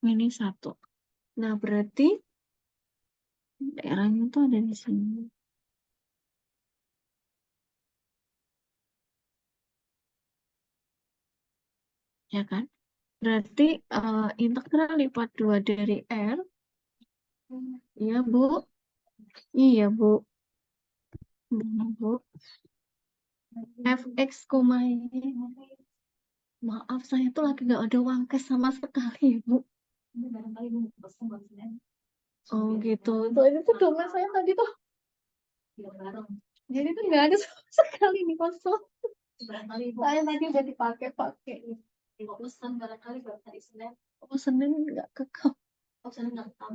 Ini 1. Nah, berarti daerahnya tuh ada di sini. Ya kan? Berarti integral lipat 2 dari R. Iya, Bu. Iya, Bu. Benar, Bu. Fx, Y. Maaf, saya tuh lagi nggak ada uang cash sama sekali, Bu. Oh, gitu. Tuh, itu tuh dompet saya tadi tuh. Jadi tuh nggak ada sama sekali nih kosong. Saya tadi udah dipakai-pakai. Pesan barangkali baru hari Senin. Oh, Senin nggak kekal. Oh, Senin nggak kekal.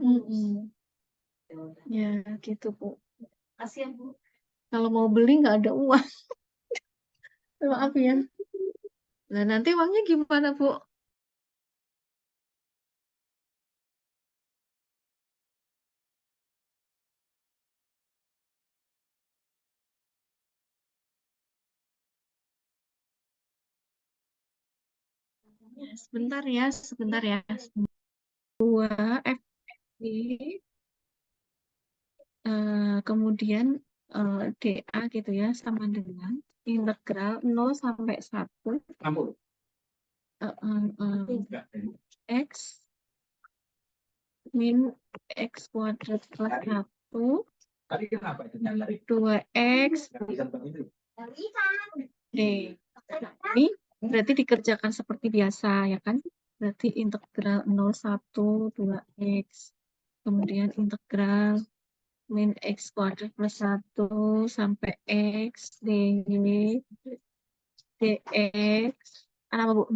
Ya, gitu, Bu. Kasihan, Bu. Kalau mau beli nggak ada uang. Maaf ya. Nah, nanti uangnya gimana, Bu? Ya, sebentar ya, sebentar ya. 2 FI, kemudian DA gitu ya, sama dengan integral 0 sampai 1 X min X kuadrat plus 1 2X D. Ini berarti dikerjakan seperti biasa ya kan? Berarti integral 0, 1, 2X. Kemudian integral min X kuadrat plus 1 sampai X dx. Apa, Bu?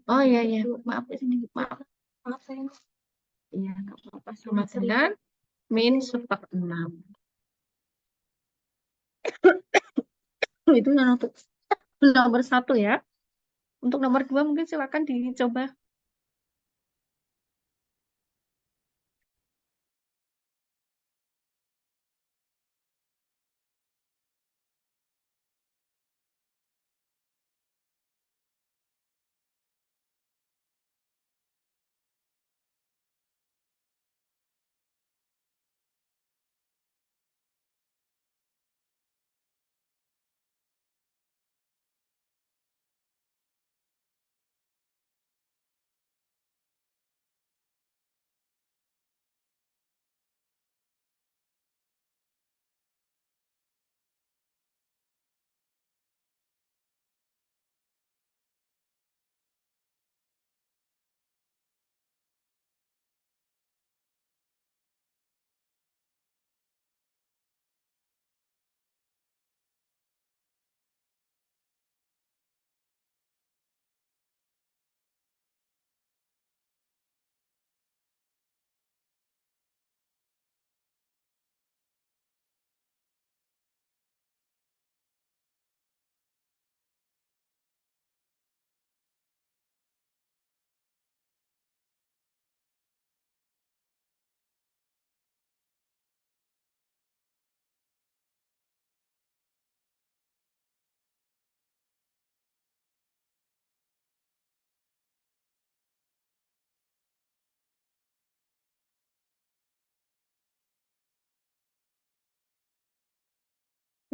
Oh iya, iya. Maaf, maaf. Maaf, saya. Iya, nggak apa-apa. Sama dengan min seperenam. Itu yang untuk nomor 1 ya. Untuk nomor 2 mungkin silakan dicoba.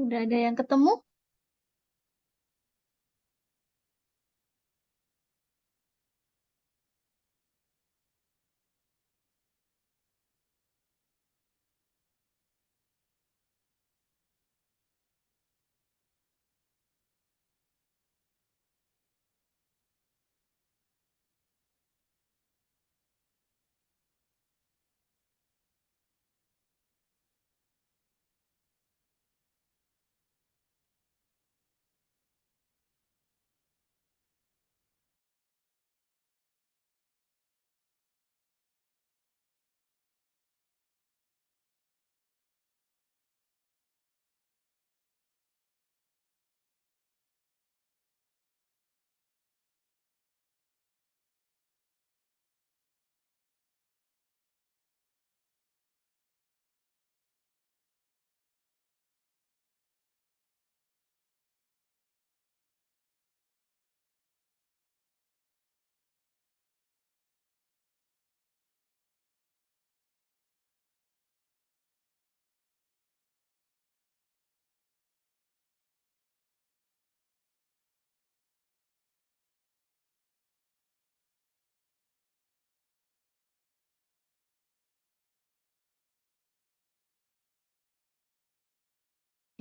Udah ada yang ketemu?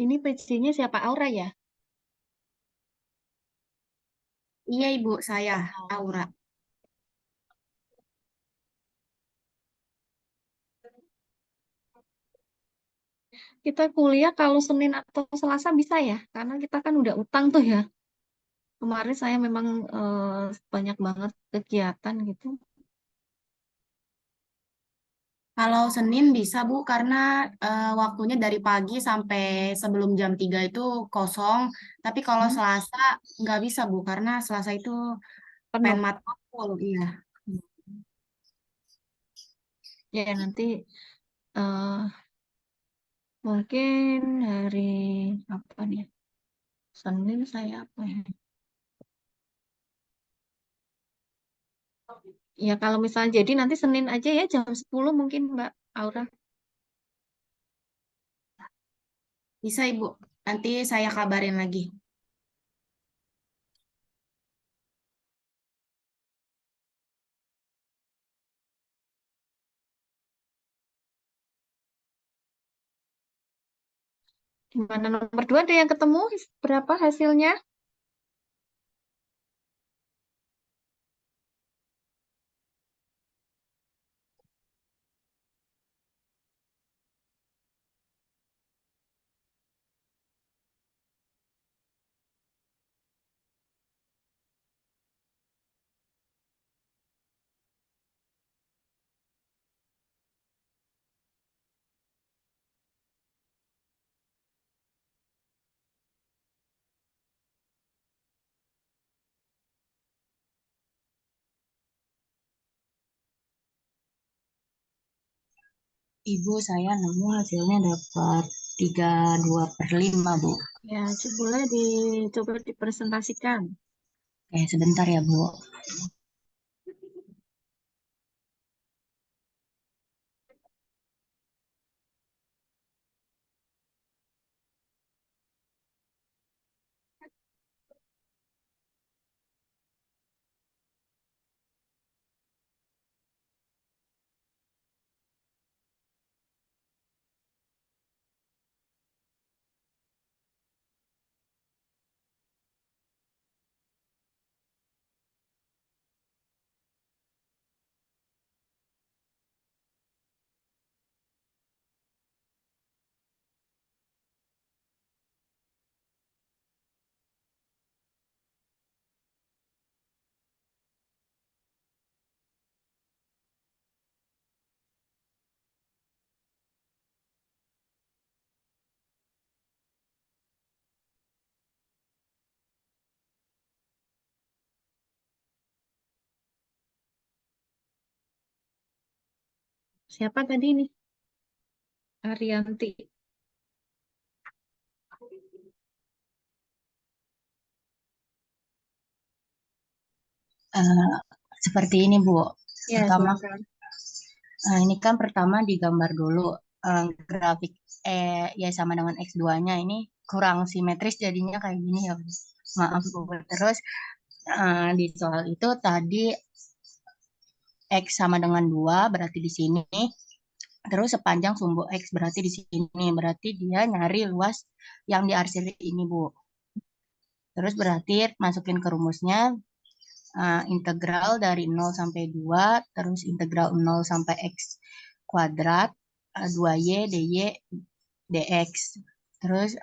Ini PC-nya siapa? Aura ya? Iya, Ibu, saya Aura. Kita kuliah kalau Senin atau Selasa bisa ya? Karena kita kan udah utang tuh ya. Kemarin saya memang banyak banget kegiatan gitu. Kalau Senin bisa, Bu, karena waktunya dari pagi sampai sebelum jam 3 itu kosong. Tapi kalau Hmm, Selasa nggak bisa, Bu, karena Selasa itu penuh. penmat full. Iya. Ya nanti eh, mungkin hari apa nih? Senin saya apa ya? Ya kalau misalnya jadi nanti Senin aja ya jam 10 mungkin Mbak Aura. Bisa, Ibu. Nanti saya kabarin lagi. Gimana nomor 2 ada yang ketemu? Berapa hasilnya? Ibu, saya nemu hasilnya dapat 32/5, Bu. Ya, boleh dicoba dipresentasikan. Oke, sebentar ya, Bu. Siapa tadi nih? Arianti. Eh, seperti ini, Bu. Ya, Pertama, silakan. ini kan pertama digambar dulu grafik ya sama dengan X2-nya ini kurang simetris jadinya kayak gini ya, Bu. Maaf, Bu. Terus di soal itu tadi X sama dengan 2 berarti di sini. Terus sepanjang sumbu X berarti di sini. Berarti dia nyari luas yang diarsir ini, Bu. Terus berarti masukin ke rumusnya integral dari 0 sampai 2, terus integral 0 sampai X kuadrat, 2Y dy dx. Terus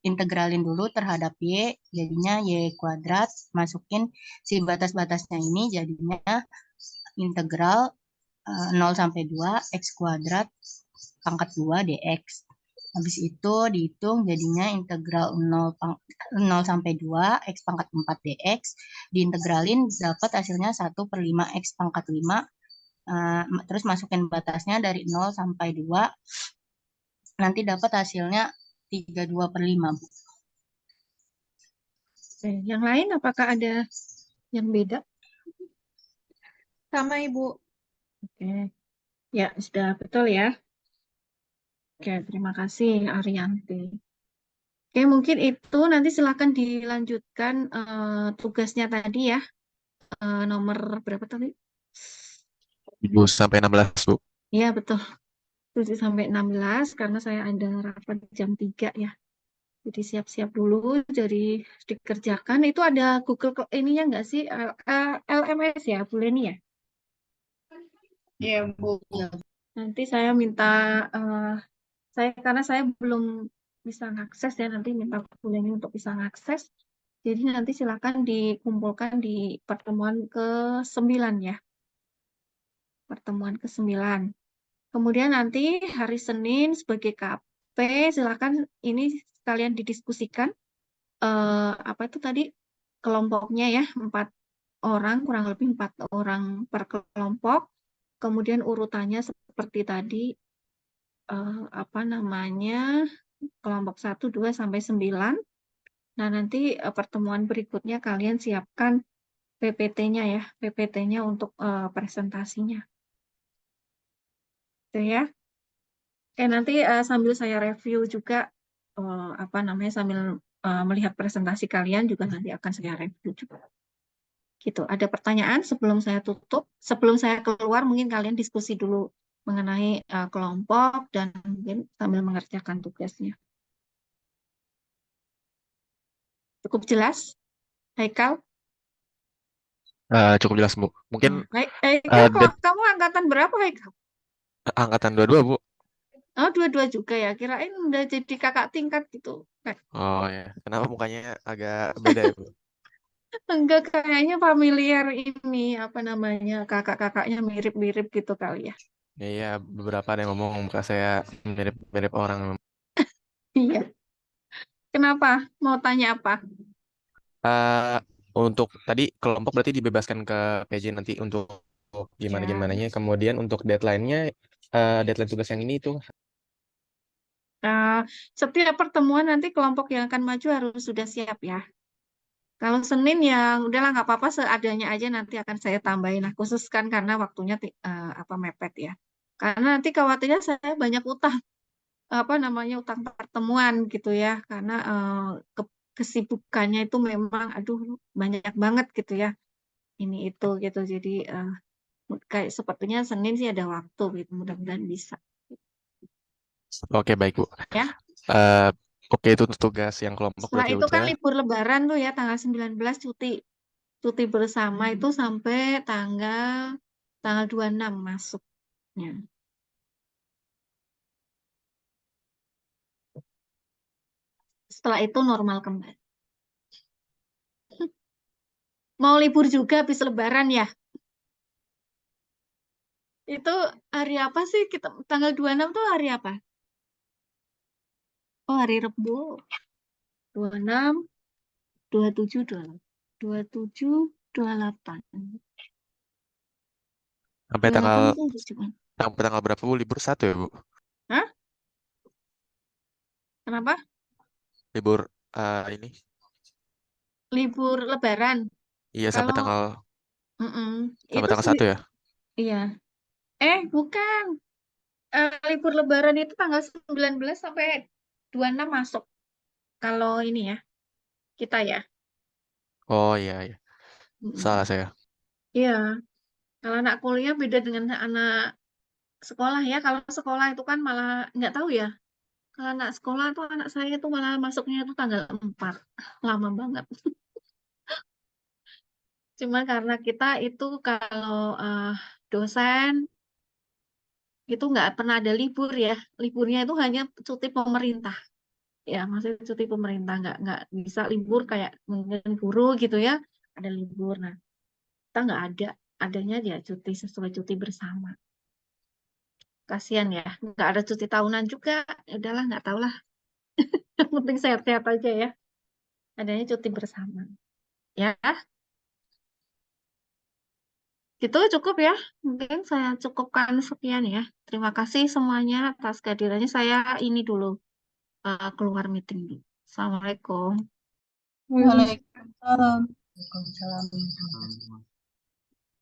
integralin dulu terhadap Y, jadinya Y kuadrat. Masukin si batas-batasnya ini, jadinya integral 0 sampai 2 X kuadrat pangkat 2 dx. Habis itu dihitung jadinya integral 0 sampai 2 X pangkat 4 dx. Diintegralin dapat hasilnya 1/5 X pangkat 5. Terus masukin batasnya dari 0 sampai 2. Nanti dapat hasilnya 32/5, Bu. Oke, yang lain apakah ada yang beda? Sama Ibu. Oke. Ya, sudah betul ya. Oke, terima kasih Arianti. Oke, mungkin itu nanti silakan dilanjutkan tugasnya tadi ya. Nomor berapa tadi? 7 sampai 16, Bu. Iya, betul. 7 sampai 16 karena saya ada rapat jam 3 ya. Jadi siap-siap dulu, jadi dikerjakan. Itu ada Google ininya nggak sih? LMS ya, Bu Leni ya? Iya, Bu. Nanti saya minta, karena saya belum bisa mengakses ya, nanti minta Bu Leni untuk bisa mengakses. Jadi nanti silakan dikumpulkan di pertemuan ke-9 ya. Pertemuan ke-9. Kemudian nanti hari Senin sebagai KP, silakan ini sekalian didiskusikan. Apa itu tadi kelompoknya ya, 4 orang, kurang lebih 4 orang per kelompok. Kemudian urutannya seperti tadi, apa namanya, kelompok 1, 2, sampai 9. Nah, nanti pertemuan berikutnya kalian siapkan PPT-nya ya, PPT-nya untuk presentasinya. Itu ya. Oke, nanti sambil saya review juga, apa namanya, sambil melihat presentasi kalian juga nanti akan saya review juga. Gitu. Ada pertanyaan sebelum saya tutup? Sebelum saya keluar, mungkin kalian diskusi dulu mengenai kelompok dan mungkin sambil mengerjakan tugasnya. Cukup jelas, Haikal? Cukup jelas, Bu. Mungkin Haikal, kamu angkatan berapa, Haikal? angkatan 22, Bu. Oh, 22 juga ya. Kirain udah jadi kakak tingkat gitu. Oh ya, kenapa mukanya agak beda ya, Bu? Enggak, kayaknya familiar ini, apa namanya, kakak-kakaknya mirip-mirip gitu kali ya. Iya, beberapa ada yang ngomong muka saya mirip-mirip orang. Iya. Kenapa? Mau tanya apa? Untuk tadi kelompok berarti dibebaskan ke PJ nanti untuk gimana-gimananya. Kemudian untuk deadline-nya, deadline tugas yang ini itu Setiap pertemuan nanti kelompok yang akan maju harus sudah siap ya. Kalau Senin yang udahlah nggak apa-apa seadanya aja nanti akan saya tambahin. Nah, khusus kan karena waktunya apa mepet ya. Karena nanti khawatirnya saya banyak utang apa namanya utang pertemuan gitu ya. Karena kesibukannya itu memang aduh banyak banget gitu ya. Ini itu gitu. Jadi kayak sepertinya Senin sih ada waktu gitu. Mudah-mudahan bisa. oke, baik, Bu. Ya. Oke, itu tugas yang kelompok Setelah berarti itu kan udah. libur lebaran tuh ya tanggal 19 cuti bersama itu sampai tanggal 26 masuknya. Setelah itu normal kembali. Mau libur juga habis lebaran ya? Itu hari apa sih? Tanggal 26 tuh hari apa? Oh, hari Rebo. 26, 27, 27, 28. Sampai 28 itu gimana? sampai tanggal berapa, Bu? Libur 1 ya, Bu? Hah? Kenapa? Libur ini. Libur lebaran. Iya, sampai Kalau tanggal itu tanggal 1 ya? Iya. Bukan. Libur lebaran itu tanggal 19 sampai 26 masuk. Kalau ini ya, kita ya. Oh iya, iya. Mm-mm. Salah saya. Iya, kalau anak kuliah beda dengan anak sekolah ya. Kalau sekolah itu kan malah nggak tahu ya. Kalau anak sekolah tuh anak saya tuh malah masuknya itu tanggal 4. Lama banget. Cuma karena kita itu kalau dosen itu nggak pernah ada libur ya. Liburnya itu hanya cuti pemerintah. Ya, maksudnya cuti pemerintah nggak bisa libur kayak mungkin guru gitu ya. Ada libur. Nah, kita nggak ada. Adanya ya cuti sesuai cuti bersama. Kasihan ya, nggak ada cuti tahunan juga. Ya udahlah, nggak tahu lah. Yang penting sehat-sehat aja ya. Adanya cuti bersama. Ya, gitu cukup ya. Mungkin saya cukupkan sekian ya. Terima kasih semuanya atas kehadirannya. Saya ini dulu keluar meeting dulu. Assalamualaikum. Waalaikumsalam. Waalaikumsalam.